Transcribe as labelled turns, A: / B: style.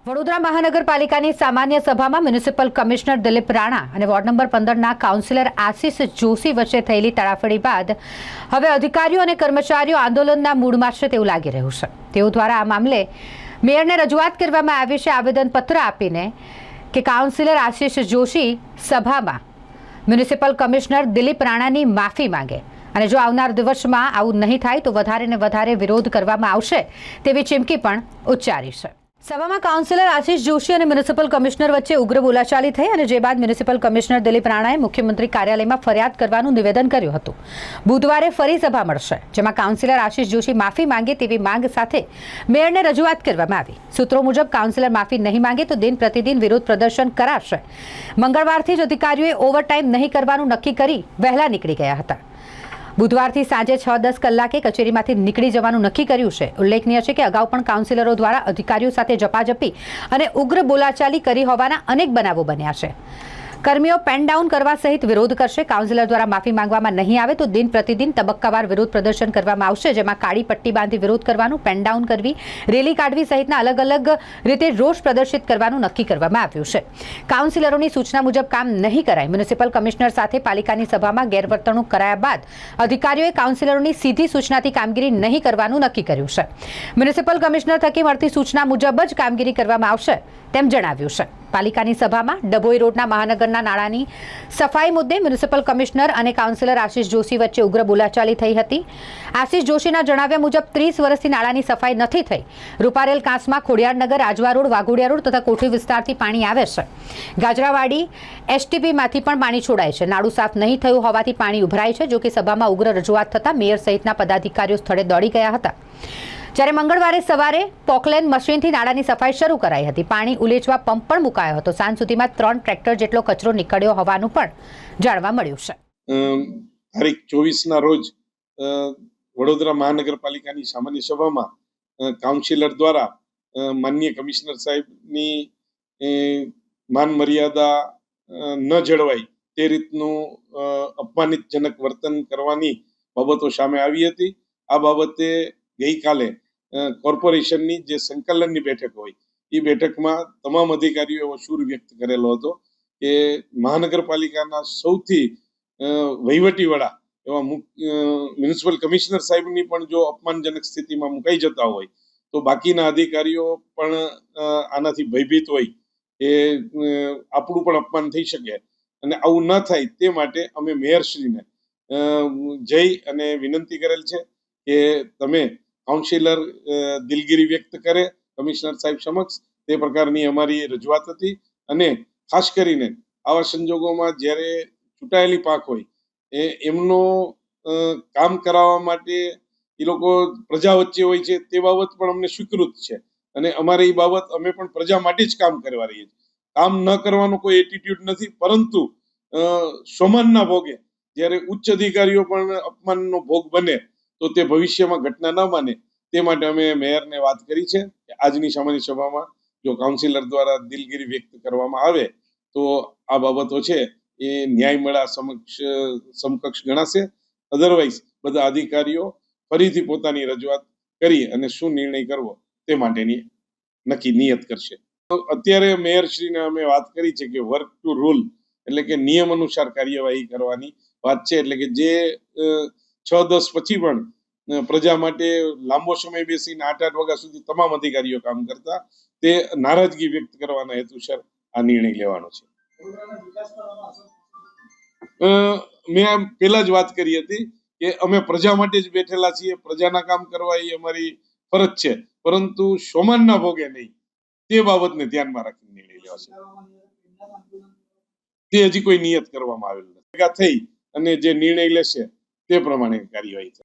A: વડોદરા મહાનગરપાલિકાની સામાન્ય સભામાં મ્યુનિસિપલ કમિશનર દિલીપ રાણા અને વોર્ડ નંબર 15ના કાઉન્સિલર આશિષ જોશી વચ્ચે થયેલી તડાફડી બાદ હવે અધિકારીઓ અને કર્મચારીઓ આંદોલનના મૂડમાં છે તેવું લાગી રહ્યું છે। તેઓ દ્વારા આ મામલે મેયરને રજૂઆત કરવામાં આવી છે। આવેદનપત્ર આપીને કે કાઉન્સિલર આશિષ જોશી સભામાં મ્યુનિસિપલ કમિશનર દિલીપ રાણાની માફી માંગે અને જો આવનાર દિવસમાં આવું નહીં થાય તો વધારે ને વધારે વિરોધ કરવામાં આવશે તેવી ચીમકી પણ ઉચ્ચારી છે। સભામાં કાઉન્સિલર આશિષ જોશી અને મ્યુનિસિપલ કમિશનર વચ્ચે ઉગ્ર બોલાચાલી થઈ અને જે બાદ મ્યુનિસિપલ કમિશનર દિલીપ રાણાએ મુખ્યમંત્રી કાર્યાલયમાં ફરિયાદ કરવાનું નિવેદન કર્યું હતું। બુધવારે ફરી સભા મળશે જેમાં કાઉન્સિલર આશિષ જોશી માફી માંગે તેવી માંગ સાથે મેયરને રજૂઆત કરવામાં આવી। સૂત્રો મુજબ કાઉન્સિલર માફી નહીં માંગે તો દિન પ્રતિદિન વિરોધ પ્રદર્શન કરાશે। મંગળવારથી જ અધિકારીઓએ ઓવરટાઈમ નહીં કરવાનું નક્કી કરી વહેલા નીકળી ગયા હતા। બુધવારથી સાંજે 6:10 કલાકે કચેરીમાંથી નીકળી જવાનું નક્કી કર્યું છે। ઉલ્લેખનીય છે કે અગાઉ પણ કાઉન્સિલરો દ્વારા અધિકારીઓ સાથે ઝપાઝપી અને ઉગ્ર બોલાચાલી કરી હોવાના અનેક બનાવો બન્યા છે। કર્મીઓ પેન ડાઉન કરવા સહિત વિરોધ કરશે। કાઉન્સિલર દ્વારા માફી માંગવામાં નહીં આવે તો દિન પ્રતિદિન તબક્કાવાર વિરોધ પ્રદર્શન કરવામાં આવશે જેમાં કાળી પટ્ટી બાંધી વિરોધ કરવાનું, પેન ડાઉન કરવી, રેલી કાઢવી સહિતના અલગ અલગ રીતે રોષ પ્રદર્શિત કરવાનું નક્કી કરવામાં આવ્યું છે। કાઉન્સિલરોની સૂચના મુજબ કામ નહીં કરાય, મ્યુનિસિપલ કમિશનર સાથે પાલિકાની સભામાં ગેરવર્તણૂક કરાયા બાદ અધિકારીઓએ કાઉન્સિલરોની સીધી સૂચનાથી કામગીરી નહીં કરવાનું નક્કી કર્યું છે। મ્યુનિસિપલ કમિશનર થકી મળતી સૂચના મુજબ જ કામગીરી કરવામાં આવશે તેમ જણાવ્યું છે। પાલિકાની સભામાં ડભોઈ રોડના મહાનગરના નાળાની સફાઈ મુદ્દે મ્યુનિસિપલ કમિશનર અને કાઉન્સિલર આશિષ જોશી વચ્ચે ઉગ્ર બોલાચાલી થઈ હતી। આશિષ જોશીના જણાવ્યા મુજબ 30 વર્ષથી નાળાની સફાઈ નથી થઈ। રૂપારેલ કાંસમાં ખોડિયારનગર, આજવા રોડ, વાઘોડિયા રોડ તથા કોઠી વિસ્તારથી પાણી આવે છે। ગાજરાવાડી એસટીપીમાંથી પણ પાણી છોડાય છે। નાળું સાફ નહીં થયું હોવાથી પાણી ઉભરાય છે। જો કે સભામાં ઉગ્ર રજૂઆત થતાં મેયર સહિતના પદાધિકારીઓ સ્થળે દોડી ગયા હતા। જ્યારે મંગળવારે સવારે પોકલેન મશીનથી નાળાની સફાઈ શરૂ કરાઈ હતી। પાણી ઉલેચવા પંપ પણ મુકાયો હતો। સાંજ સુધીમાં 3 ટ્રેક્ટર જેટલો કચરો નીકળ્યો હોવાનું પણ જાણવા મળ્યું છે।
B: તારીખ 24ના રોજ વડોદરા મહાનગરપાલિકાની સામાન્ય સભામાં કાઉન્સિલર દ્વારા માનનીય કમિશનર સાહેબની માન મર્યાદા ન જળવાય તે રીતનું અપમાનિતજનક વર્તન કરવાની બાબતો સામે આવી હતી। આ બાબતે ગઈકાલે કોર્પોરેશનની જે સંકલનની બેઠક હોય એ બેઠકમાં તમામ અધિકારીઓ એવો સૂર વ્યક્ત કરેલો હતો કે મહાનગરપાલિકાના સૌથી વહીવટી વડા એવા મ્યુનિસિપલ કમિશનર સાહેબની પણ જો અપમાનજનક સ્થિતિમાં મુકાઈ જતા હોય તો બાકીના અધિકારીઓ પણ આનાથી ભયભીત હોય એ આપણું પણ અપમાન થઈ શકે અને આવું ન થાય તે માટે અમે મેયરશ્રીને જઈ અને વિનંતી કરેલ છે કે તમે કાઉન્સિલર દિલગીરી વ્યક્ત કરે કમિશનર સાહેબ સમક્ષ તે પ્રકારની અમારી રજૂઆત હતી। અને ખાસ કરીને આવા સંજોગોમાં જ્યારે ચૂંટાયેલી પાંખ હોય એમનો કામ કરાવવા માટે એ લોકો પ્રજા વચ્ચે હોય છે તે બાબત પણ અમને સ્વીકૃત છે અને અમારે એ બાબત અમે પણ પ્રજા માટે જ કામ કરવા રહીએ છીએ। કામ ન કરવાનો કોઈ એટીટ્યુડ નથી, પરંતુ સ્વમાનના ભોગે જ્યારે ઉચ્ચ અધિકારીઓ પણ અપમાનનો ભોગ બને તો તે ભવિષ્યમાં ઘટના ન માને તે માટે અમે મેયરને વાત કરી છે કે આજની સામાન્ય સભામાં જો કાઉન્સિલર દ્વારા દિલગીરી વ્યક્ત કરવામાં આવે તો આ બાબતો છે એ ન્યાય મળા સમકક્ષ ગણાશે। અધરવાઇઝ બધા અધિકારીઓ ફરીથી પોતાની રજૂઆત કરી અને શું નિર્ણય કરવો તે માટેની નક્કી નિયત કરશે। અત્યારે મેયરશ્રીને અમે વાત કરી છે કે વર્ક ટુ રૂલ એટલે કે નિયમ અનુસાર કાર્યવાહી કરવાની વાત છે। એટલે કે જે 6-10 પછી પણ પ્રજા માટે લાંબો સમય બેસીને 8-8 વાગ્યા સુધી તમામ અધિકારીઓ કામ કરતા તે નારાજગી વ્યક્ત કરવાના હેતુસર આ નિર્ણય લેવાનો છે। મેં પહેલા જ વાત કરી હતી કે અમે પ્રજા માટે જ બેઠેલા છીએ, પ્રજાના કામ કરવા એ અમારી ફરજ છે, પરંતુ સોમાનના ભોગે નહીં તે બાબતને ધ્યાનમાં રાખીને નિર્ણય લેવાશે। તે હજી કોઈ નિયત કરવામાં આવેલ નથી। ભેગા થઈ અને જે નિર્ણય લેશે તે પ્રમાણે કાર્યવાહી થશે।